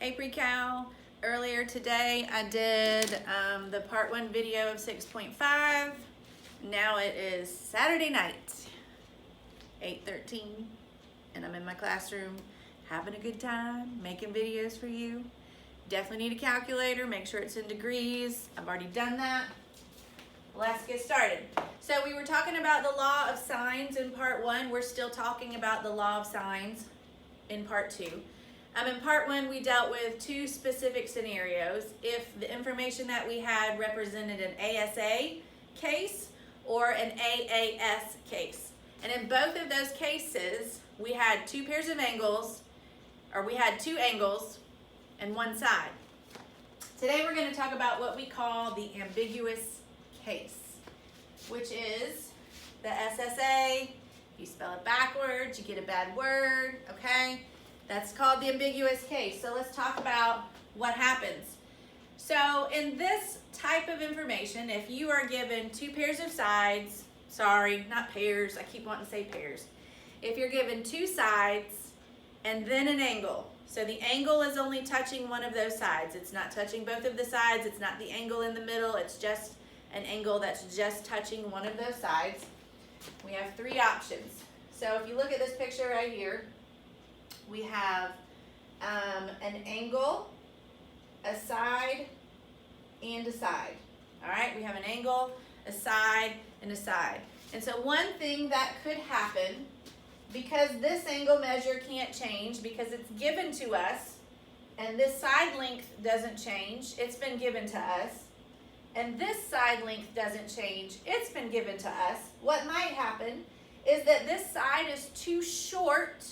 Hey Precal, earlier today I did the part 1 video of 6.5. Now it is Saturday night, 8:13, and I'm in my classroom having a good time, making videos for you. Definitely need a calculator, make sure it's in degrees. I've already done that. Let's get started. So we were talking about the law of sines in part 1. We're still talking about the law of sines in part 2. In part 1, we dealt with 2 specific scenarios. If the information that we had represented an ASA case or an AAS case. And in both of those cases, we had 2 pairs of angles, or we had 2 angles and 1 side. Today we're going to talk about what we call the ambiguous case, which is the SSA. If you spell it backwards, you get a bad word, okay? That's called the ambiguous case. So let's talk about what happens. So in this type of information, if you are given 2 pairs of sides, sorry, not pairs, I keep wanting to say pairs. If you're given 2 sides and then an angle, so the angle is only touching one of those sides. It's not touching both of the sides. It's not the angle in the middle. It's just an angle that's just touching one of those sides. We have 3 options. So if you look at this picture right here, we have an angle, a side, and a side. All right, we have an angle, a side, and a side. And so one thing that could happen, because this angle measure can't change because it's given to us, and this side length doesn't change, it's been given to us, and this side length doesn't change, it's been given to us, what might happen is that this side is too short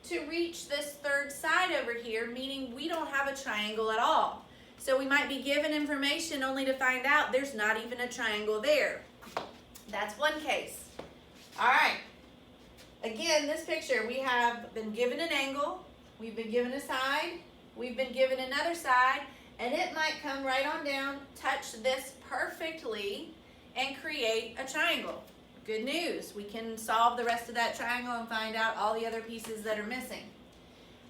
to reach this 3rd side over here, meaning we don't have a triangle at all. So we might be given information only to find out there's not even a triangle there. That's one case. All right. Again, this picture, we have been given an angle, we've been given a side, we've been given another side, and it might come right on down, touch this perfectly, and create a triangle. Good news, we can solve the rest of that triangle and find out all the other pieces that are missing.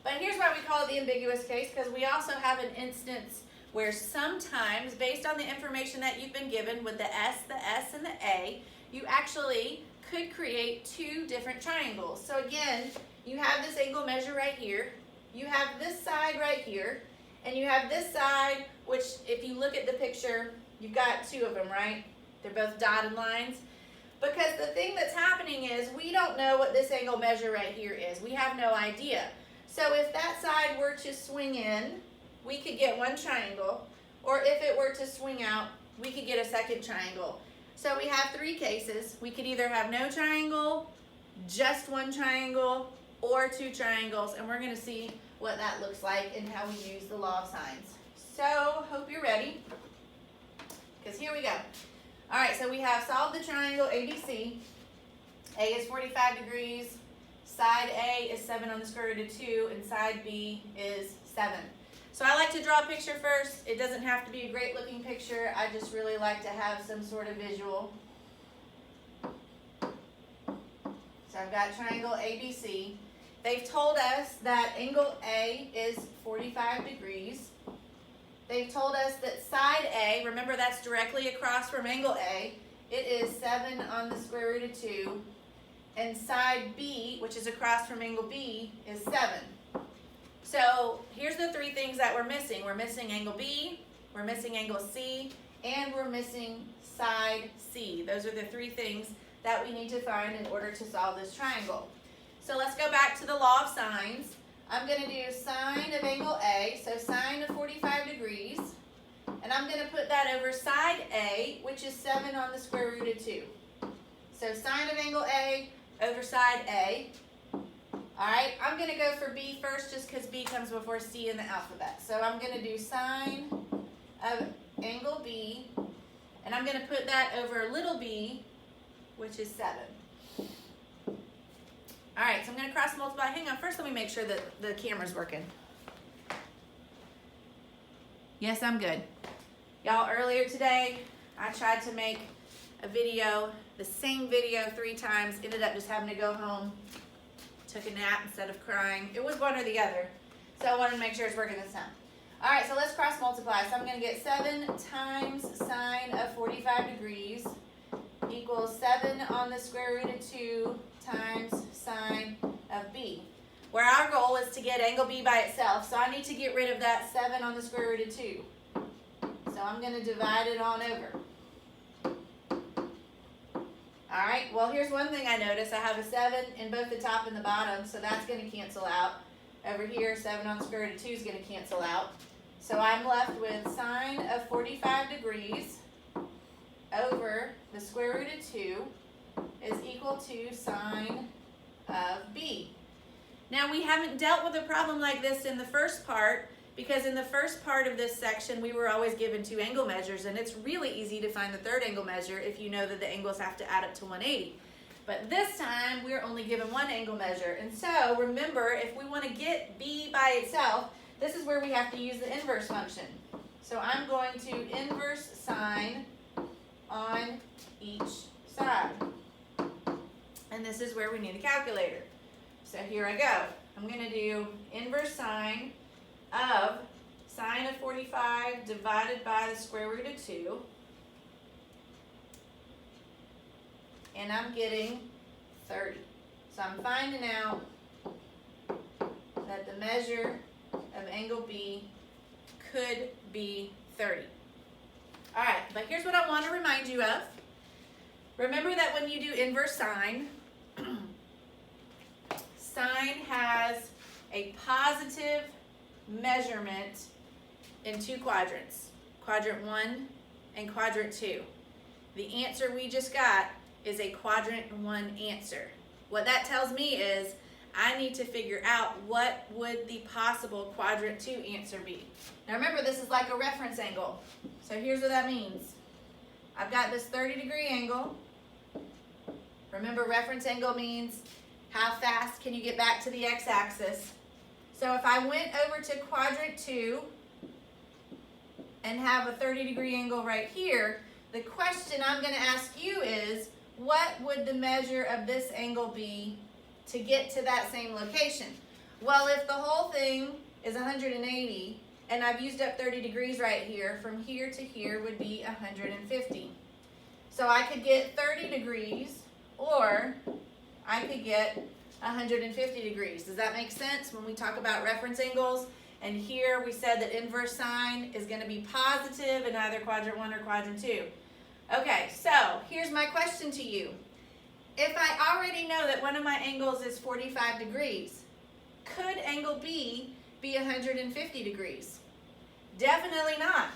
But here's why we call it the ambiguous case, because we also have an instance where sometimes, based on the information that you've been given with the S, and the A, you actually could create 2 different triangles. So again, you have this angle measure right here, you have this side right here, and you have this side, which if you look at the picture, you've got 2 of them, right? They're both dotted lines. Because the thing that's happening is we don't know what this angle measure right here is. We have no idea. So if that side were to swing in, we could get 1 triangle, or if it were to swing out, we could get a 2nd triangle. So we have 3 cases. We could either have no triangle, just 1 triangle, or 2 triangles, and we're going to see what that looks like and how we use the law of sines. So hope you're ready, because here we go. All right, so we have solved the triangle ABC. A is 45 degrees, side A is 7 on the square root of 2, and side B is 7. So I like to draw a picture first. It doesn't have to be a great looking picture. I just really like to have some sort of visual. So I've got triangle ABC. They've told us that angle A is 45 degrees. They've told us that side A, remember that's directly across from angle A, it is 7 on the square root of 2, and side B, which is across from angle B, is 7. So here's the 3 things that we're missing. We're missing angle B, we're missing angle C, and we're missing side C. Those are the 3 things that we need to find in order to solve this triangle. So let's go back to the law of sines. I'm going to do sine of angle A, so sine of 45 degrees, and I'm going to put that over side A, which is 7 on the square root of 2. So sine of angle A over side A. All right, I'm going to go for B first just because B comes before C in the alphabet. So I'm going to do sine of angle B, and I'm going to put that over little b, which is 7. All right, so I'm going to cross multiply. Hang on, first let me make sure that the camera's working. Yes, I'm good. Y'all, earlier today, I tried to make a video, the same video 3 times, ended up just having to go home, took a nap instead of crying. It was one or the other. So I wanted to make sure it's working this time. All right, so let's cross multiply. So I'm going to get 7 times sine of 45 degrees equals 7 on the square root of 2 times sine of b. Where our goal is to get angle b by itself, so I need to get rid of that 7 on the square root of 2. So I'm going to divide it on over. All right, well, here's one thing I noticed. I have a 7 in both the top and the bottom, so that's going to cancel out. Over here, 7 on the square root of 2 is going to cancel out. So I'm left with sine of 45 degrees over the square root of 2 is equal to sine of b. Now, we haven't dealt with a problem like this in the first part, because in the first part of this section, we were always given 2 angle measures, and it's really easy to find the third angle measure if you know that the angles have to add up to 180. But this time, we're only given 1 angle measure. And so, remember, if we want to get b by itself, this is where we have to use the inverse function. So I'm going to inverse sine on each side. And this is where we need a calculator. So here I go. I'm going to do inverse sine of sine of 45 divided by the square root of 2. And I'm getting 30. So I'm finding out that the measure of angle B could be 30. All right, but here's what I want to remind you of. Remember that when you do inverse sine, sine has a positive measurement in 2 quadrants, quadrant 1 and quadrant 2. The answer we just got is a quadrant 1 answer. What that tells me is I need to figure out what would the possible quadrant 2 answer be. Now remember, this is like a reference angle. So here's what that means. I've got this 30-degree angle. Remember, reference angle means how fast can you get back to the x-axis. So if I went over to quadrant 2 and have a 30-degree angle right here, the question I'm going to ask you is, what would the measure of this angle be to get to that same location? Well, if the whole thing is 180 and I've used up 30 degrees right here, from here to here would be 150. So I could get 30 degrees or I could get 150 degrees. Does that make sense when we talk about reference angles? And here we said that inverse sine is going to be positive in either quadrant 1 or quadrant 2. Okay, so here's my question to you. If I already know that one of my angles is 45 degrees, could angle B be 150 degrees? Definitely not.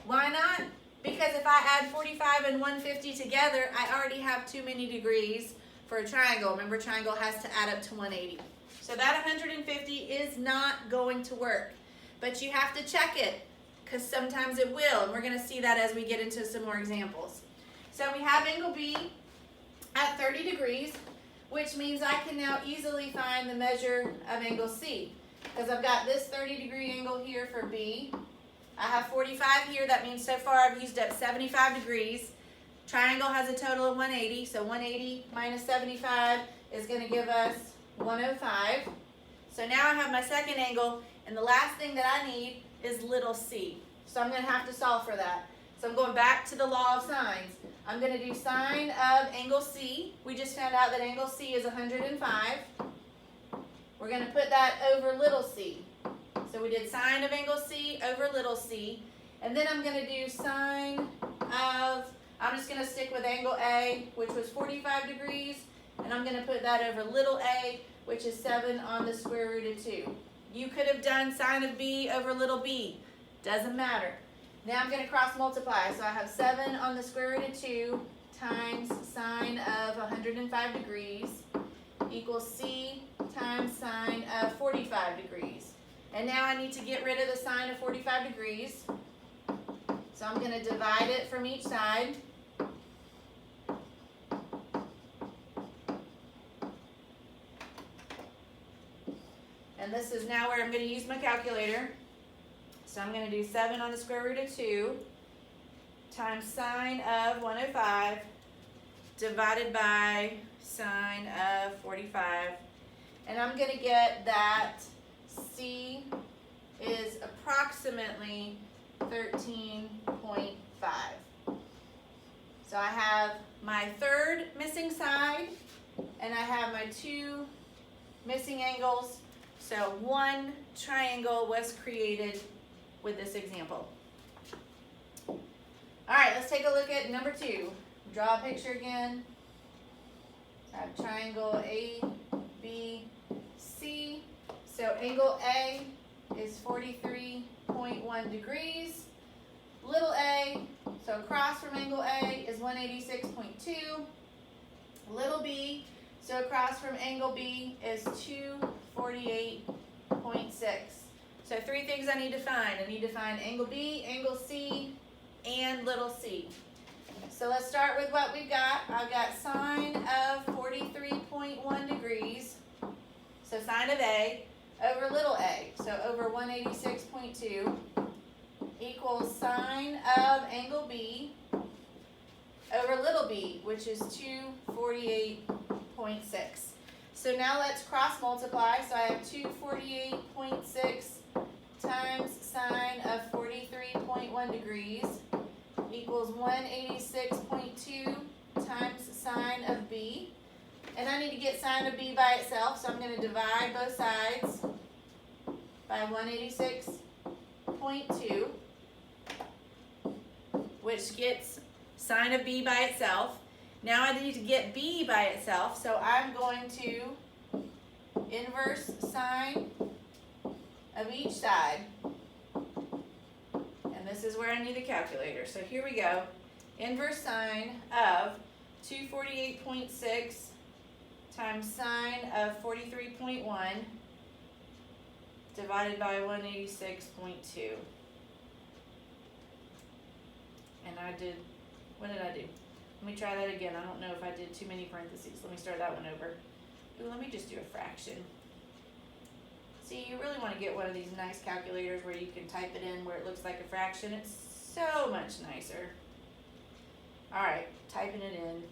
Why not? Because if I add 45 and 150 together, I already have too many degrees for a triangle. Remember, triangle has to add up to 180. So that 150 is not going to work. But you have to check it, because sometimes it will, and we're going to see that as we get into some more examples. So we have angle B at 30 degrees, which means I can now easily find the measure of angle C, because I've got this 30-degree angle here for B. I have 45 here. That means so far I've used up 75 degrees. Triangle has a total of 180, so 180 minus 75 is going to give us 105. So now I have my second angle, and the last thing that I need is little c. So I'm going to have to solve for that. So I'm going back to the law of sines. I'm going to do sine of angle C. We just found out that angle C is 105. We're going to put that over little c. So we did sine of angle C over little c. And then I'm going to do sine of, I'm just going to stick with angle A, which was 45 degrees. And I'm going to put that over little a, which is 7 on the square root of 2. You could have done sine of B over little b. Doesn't matter. Now I'm going to cross multiply. So I have 7 on the square root of 2 times sine of 105 degrees equals c times sine of 45 degrees. And now I need to get rid of the sine of 45 degrees. So I'm going to divide it from each side. And this is now where I'm going to use my calculator. So I'm going to do 7 on the square root of 2 times sine of 105 divided by sine of 45. And I'm going to get that C is approximately 13.5. So I have my third missing side, and I have my two missing angles. So one triangle was created with this example. All right, let's take a look at number 2. Draw a picture again. I have triangle A, B, C. So angle A is 43.1 degrees. Little a, so across from angle A is 186.2. Little b, so across from angle B is 248.6. So 3 things I need to find. I need to find angle B, angle C, and little c. So let's start with what we've got. I've got sine of 43.1 degrees. So sine of A over little a, so over 186.2 equals sine of angle B over little b, which is 248.6. So now let's cross multiply. So I have 248.6 times sine of 43.1 degrees equals 186.2 times sine of b. And I need to get sine of b by itself, so I'm going to divide both sides by 186.2, which gets sine of b by itself. Now I need to get b by itself, so I'm going to inverse sine of each side. And this is where I need a calculator. So here we go. Inverse sine of 248.6 times sine of 43.1 divided by 186.2. And I did, what did I do? Let me try that again. I don't know if I did too many parentheses. Let me start that one over. Ooh, let me just do a fraction. See, you really want to get one of these nice calculators where you can type it in where it looks like a fraction. It's so much nicer. All right, typing it in.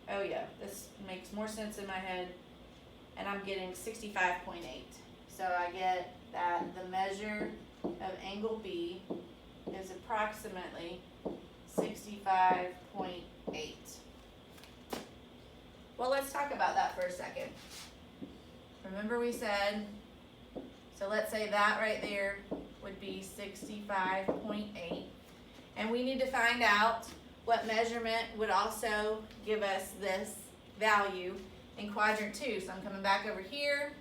Oh yeah, this makes more sense in my head. And I'm getting 65.8. So I get that the measure of angle B is approximately 65.8. Well, let's talk about that for a second. Remember we said, so let's say that right there would be 65.8. And we need to find out what measurement would also give us this value in quadrant 2. So I'm coming back over here.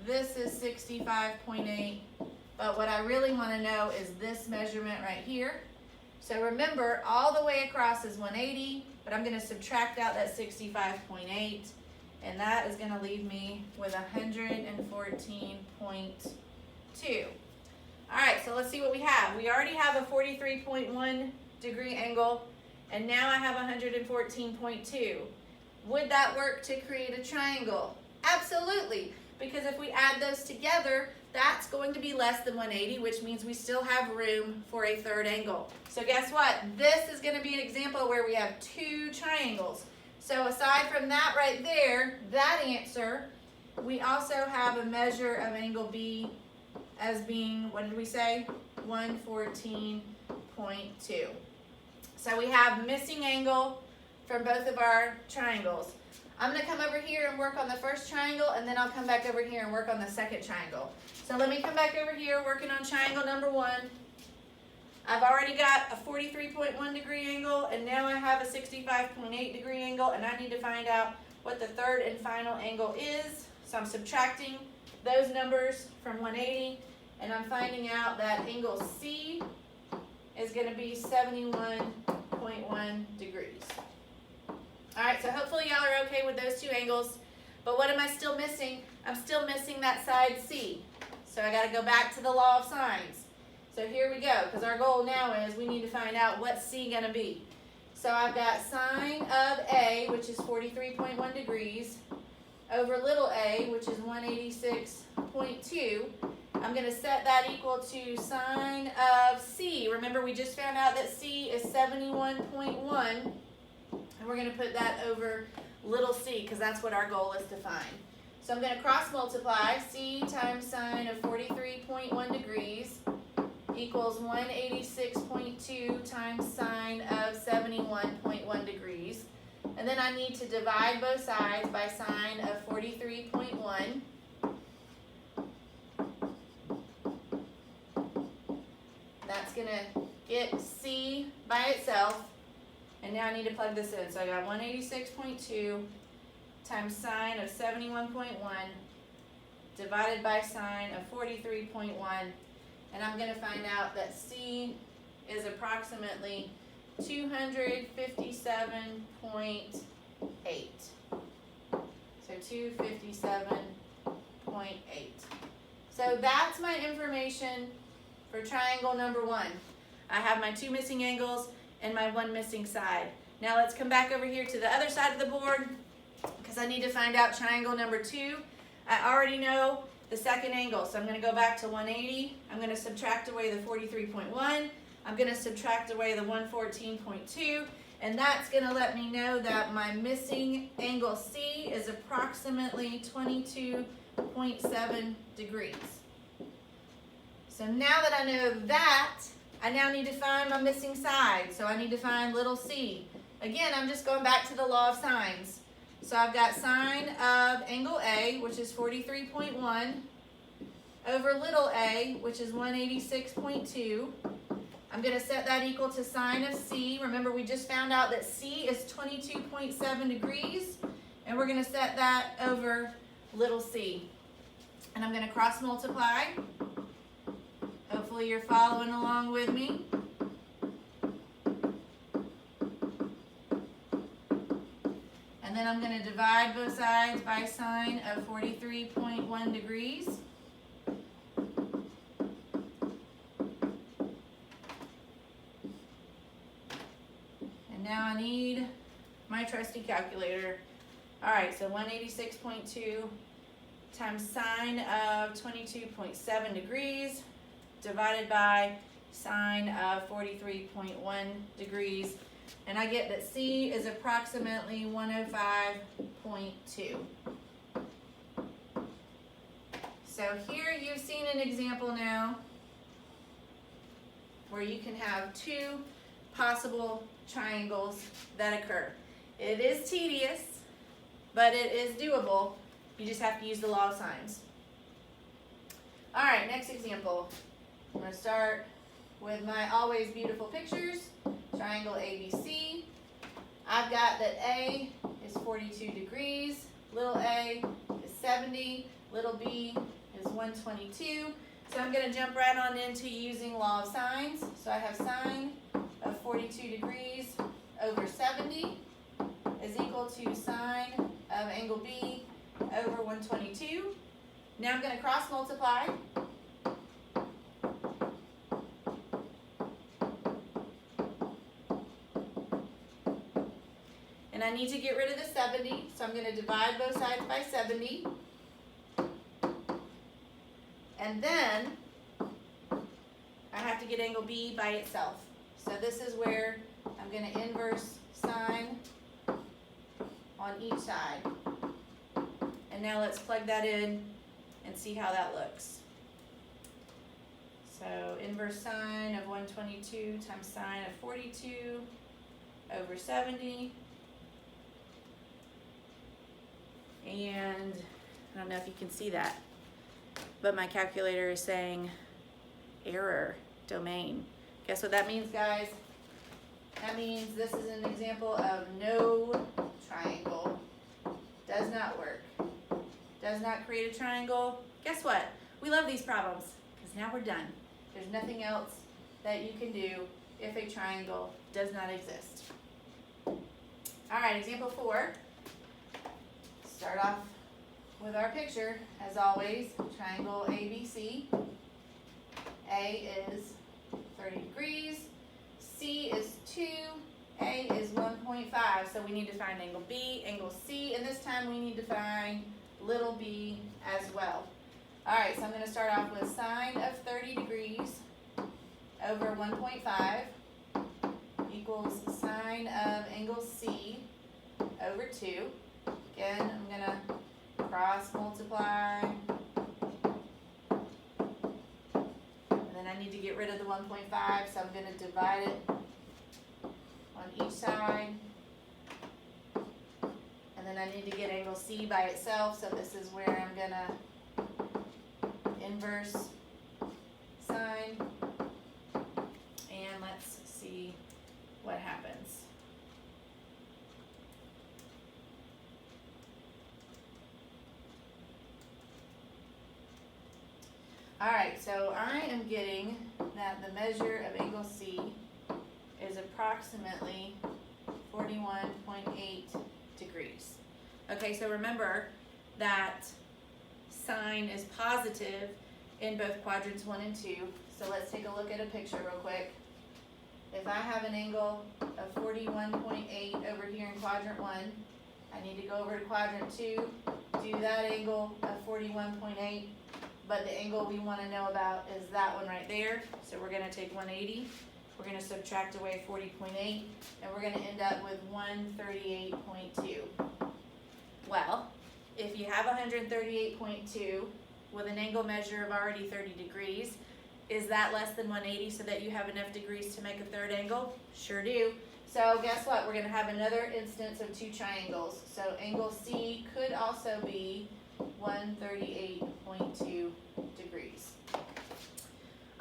This is 65.8. But what I really want to know is this measurement right here. So remember, all the way across is 180, but I'm going to subtract out that 65.8, and that is going to leave me with 114.2. All right, so let's see what we have. We already have a 43.1 degree angle, and now I have 114.2. Would that work to create a triangle? Absolutely, because if we add those together, that's going to be less than 180, which means we still have room for a third angle. So guess what? This is going to be an example where we have 2 triangles. So aside from that right there, that answer, we also have a measure of angle B as being, what did we say? 114.2. So we have missing angle from both of our triangles. I'm going to come over here and work on the first triangle, and then I'll come back over here and work on the second triangle. So let me come back over here working on triangle number 1. I've already got a 43.1 degree angle, and now I have a 65.8 degree angle, and I need to find out what the third and final angle is. So I'm subtracting those numbers from 180, and I'm finding out that angle C is going to be 71.1 degrees. All right, so hopefully y'all are okay with those 2 angles. But what am I still missing? I'm still missing that side C. So I got to go back to the law of sines. So here we go, because our goal now is we need to find out what's C going to be. So I've got sine of A, which is 43.1 degrees, over little a, which is 186.2. I'm going to set that equal to sine of C. Remember, we just found out that C is 71.1. And we're going to put that over little c because that's what our goal is to find. So I'm going to cross multiply. C times sine of 43.1 degrees equals 186.2 times sine of 71.1 degrees. And then I need to divide both sides by sine of 43.1. That's going to get C by itself. And now I need to plug this in. So I got 186.2 times sine of 71.1 divided by sine of 43.1. And I'm going to find out that C is approximately 257.8. So 257.8. So that's my information for triangle number 1. I have my 2 missing angles and my 1 missing side. Now let's come back over here to the other side of the board because I need to find out triangle number 2. I already know the second angle, so I'm going to go back to 180. I'm going to subtract away the 43.1. I'm going to subtract away the 114.2, and that's going to let me know that my missing angle C is approximately 22.7 degrees. So now that I know that, I now need to find my missing side. So I need to find little c. Again, I'm just going back to the law of sines. So I've got sine of angle A, which is 43.1, over little a, which is 186.2. I'm going to set that equal to sine of c. Remember, we just found out that c is 22.7 degrees, and we're going to set that over little c. And I'm going to cross multiply. Hopefully you're following along with me. And then I'm going to divide both sides by sine of 43.1 degrees. And now I need my trusty calculator. All right, so 186.2 times sine of 22.7 degrees divided by sine of 43.1 degrees. And I get that C is approximately 105.2. So here you've seen an example now where you can have 2 possible triangles that occur. It is tedious, but it is doable. You just have to use the law of sines. All right, next example. I'm going to start with my always beautiful pictures. Triangle ABC. I've got that A is 42 degrees, little a is 70, little b is 122. So I'm going to jump right on into using law of sines. So I have sine of 42 degrees over 70 is equal to sine of angle B over 122. Now I'm going to cross multiply. And I need to get rid of the 70, so I'm going to divide both sides by 70. And then I have to get angle B by itself. So this is where I'm going to inverse sine on each side. And now let's plug that in and see how that looks. So inverse sine of 122 times sine of 42 over 70. And I don't know if you can see that, but my calculator is saying error domain. Guess what that means, guys? That means this is an example of no triangle. Does not work. Does not create a triangle. Guess what? We love these problems because now we're done. There's nothing else that you can do if a triangle does not exist. All right, example 4. Start off with our picture, as always, triangle ABC. A is 30 degrees, C is 2, A is 1.5, so we need to find angle B, angle C, and this time we need to find little b as well. Alright, so I'm going to start off with sine of 30 degrees over 1.5 equals sine of angle C over 2. Again, I'm going to cross multiply. And then I need to get rid of the 1.5, so I'm going to divide it on each side. And then I need to get angle C by itself, so this is where I'm going to inverse sine. And let's see what happens. Alright, so I am getting that the measure of angle C is approximately 41.8 degrees. Okay, so remember that sine is positive in both quadrants 1 and 2. So let's take a look at a picture real quick. If I have an angle of 41.8 over here in quadrant 1, I need to go over to quadrant 2, do that angle of 41.8, but the angle we want to know about is that one right there. So we're going to take 180, we're going to subtract away 40.8, and we're going to end up with 138.2. Well, if you have 138.2 with an angle measure of already 30 degrees, is that less than 180 so that you have enough degrees to make a third angle? Sure do. So guess what? We're going to have another instance of two triangles. So angle C could also be 138.2 degrees.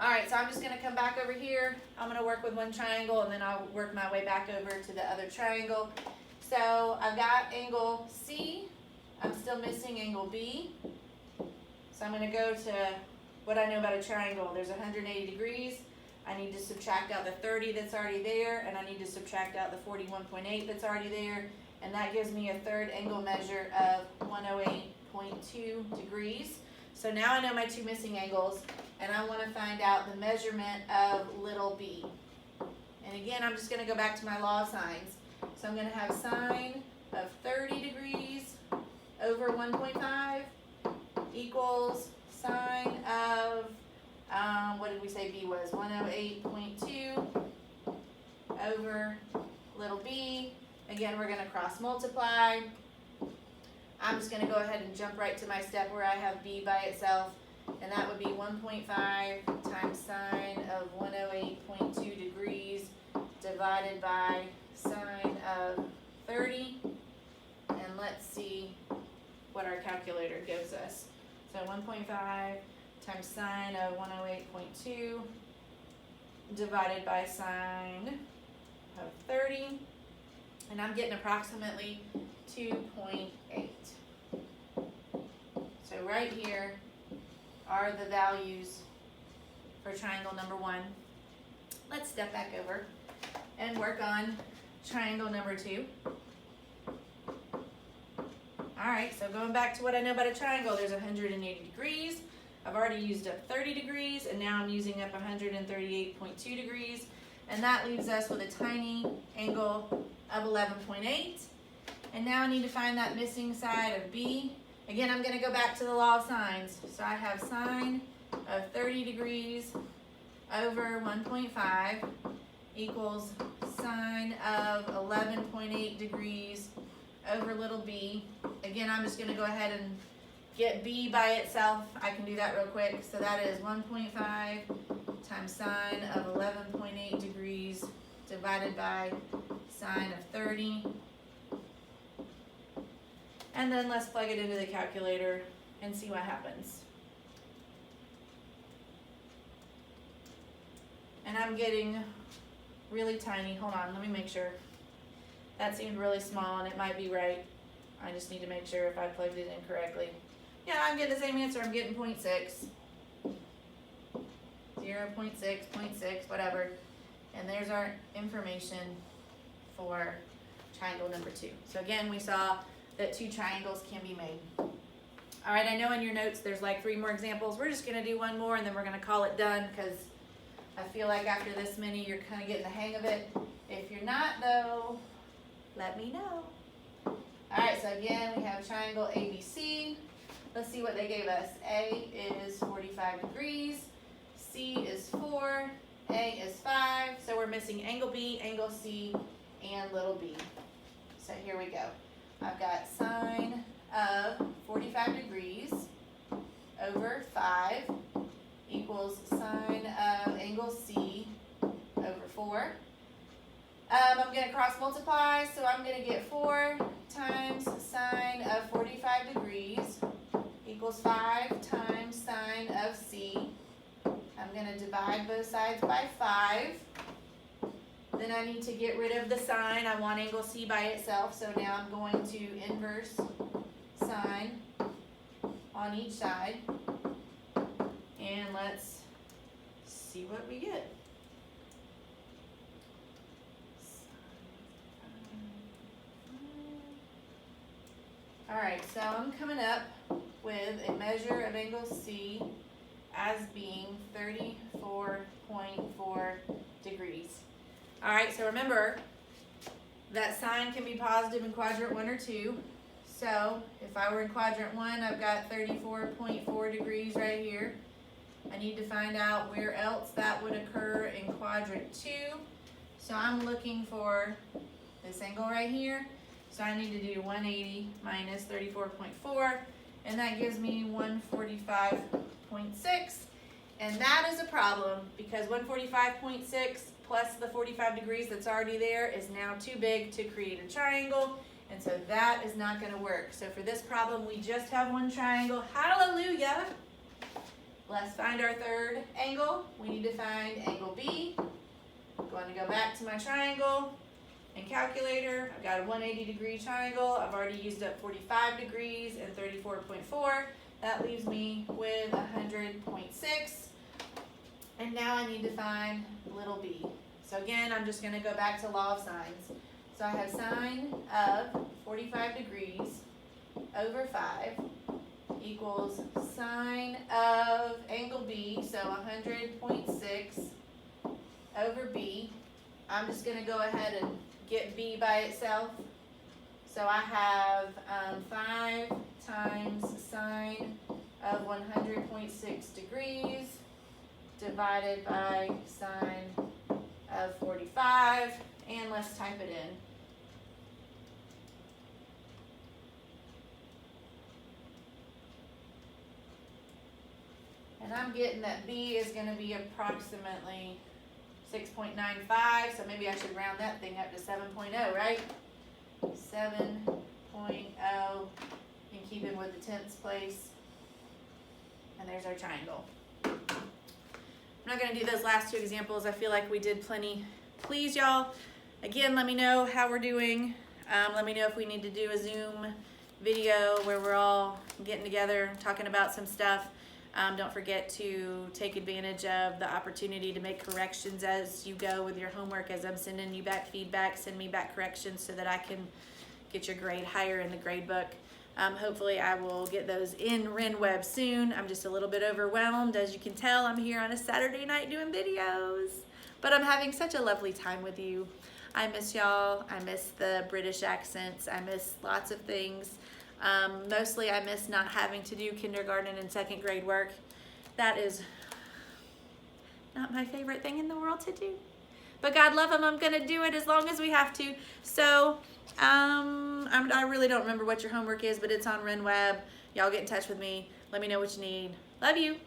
Alright, so I'm just going to come back over here. I'm going to work with one triangle and then I'll work my way back over to the other triangle. So I've got angle C. I'm still missing angle B. So I'm going to go to what I know about a triangle. There's 180 degrees. I need to subtract out the 30 that's already there, and I need to subtract out the 41.8 that's already there, and that gives me a third angle measure of 108.2 degrees. So now I know my two missing angles, and I want to find out the measurement of little b. And again, I'm just going to go back to my law of sines. So I'm going to have sine of 30 degrees over 1.5 equals sine of, what did we say b was? 108.2 over little b. Again, we're going to cross multiply. I'm just going to go ahead and jump right to my step where I have b by itself, and that would be 1.5 times sine of 108.2 degrees divided by sine of 30. And let's see what our calculator gives us. So 1.5 times sine of 108.2 divided by sine of 30, and I'm getting approximately 2.8. So right here are the values for triangle number 1. Let's step back over and work on triangle number 2. Alright, so going back to what I know about a triangle, there's 180 degrees. I've already used up 30 degrees, and now I'm using up 138.2 degrees. And that leaves us with a tiny angle of 11.8. And now I need to find that missing side of B. Again, I'm going to go back to the law of sines. So I have sine of 30 degrees over 1.5 equals sine of 11.8 degrees over little b. Again, I'm just going to go ahead and get b by itself. I can do that real quick. So that is 1.5 times sine of 11.8 degrees divided by sine of 30. And then let's plug it into the calculator and see what happens. And I'm getting really tiny. Hold on, let me make sure. That seemed really small, and it might be right. I just need to make sure if I plugged it in correctly. Yeah, I'm getting the same answer. I'm getting 0.6. 0.6, 0.6, whatever. And there's our information for triangle number 2. So again, we saw that 2 triangles can be made. All right, I know in your notes there's like 3 more examples. We're just going to do one more, and then we're going to call it done, because I feel like after this many, you're kind of getting the hang of it. If you're not, though, let me know. All right, so again, we have triangle ABC. Let's see what they gave us. A is 45 degrees. C is 4. A is 5. So we're missing angle B, angle C, and little b. So here we go. I've got sine of 45 degrees over 5 equals sine of angle C over 4. I'm going to cross multiply, so I'm going to get 4 times sine of 45 degrees equals 5 times sine of C. I'm going to divide both sides by 5. Then I need to get rid of the sine. I want angle C by itself, so now I'm going to inverse sine on each side. And let's see what we get. Alright, so I'm coming up with a measure of angle C as being 34.4 degrees. Alright, so remember that sine can be positive in quadrant 1 or 2. So if I were in quadrant 1, I've got 34.4 degrees right here. I need to find out where else that would occur in quadrant 2. So I'm looking for this angle right here. So I need to do 180 minus 34.4, and that gives me 145.6. And that is a problem because 145.6 plus the 45 degrees that's already there is now too big to create a triangle, and so that is not going to work. So for this problem, we just have one triangle. Hallelujah! Let's find our third angle. We need to find angle B. I'm going to go back to my triangle and calculator. I've got a 180-degree triangle. I've already used up 45 degrees and 34.4. That leaves me with 100.6. And now I need to find little b. So again, I'm just going to go back to law of sines. So I have sine of 45 degrees over 5 equals sine of angle B, so 100.6 over b. I'm just going to go ahead and get b by itself. So I have 5 times sine of 100.6 degrees divided by sine of 45, and let's type it in. And I'm getting that b is going to be approximately 6.95, so maybe I should round that thing up to 7.0, right? 7.0 in keeping with the tenths place. And there's our triangle. I'm not going to do those last two examples. I feel like we did plenty. Please, y'all, again, let me know how we're doing. Let me know if we need to do a Zoom video where we're all getting together, talking about some stuff. Don't forget to take advantage of the opportunity to make corrections as you go with your homework. As I'm sending you back feedback, send me back corrections so that I can get your grade higher in the grade book. Hopefully I will get those in RenWeb soon. I'm just a little bit overwhelmed. As you can tell, I'm here on a Saturday night doing videos, but I'm having such a lovely time with you. I miss y'all. I miss the British accents. I miss lots of things. Mostly I miss not having to do kindergarten and second grade work. That is not my favorite thing in the world to do. But God love them, I'm gonna do it as long as we have to. So I really don't remember what your homework is, but it's on RenWeb. Y'all get in touch with me. Let me know what you need. Love you.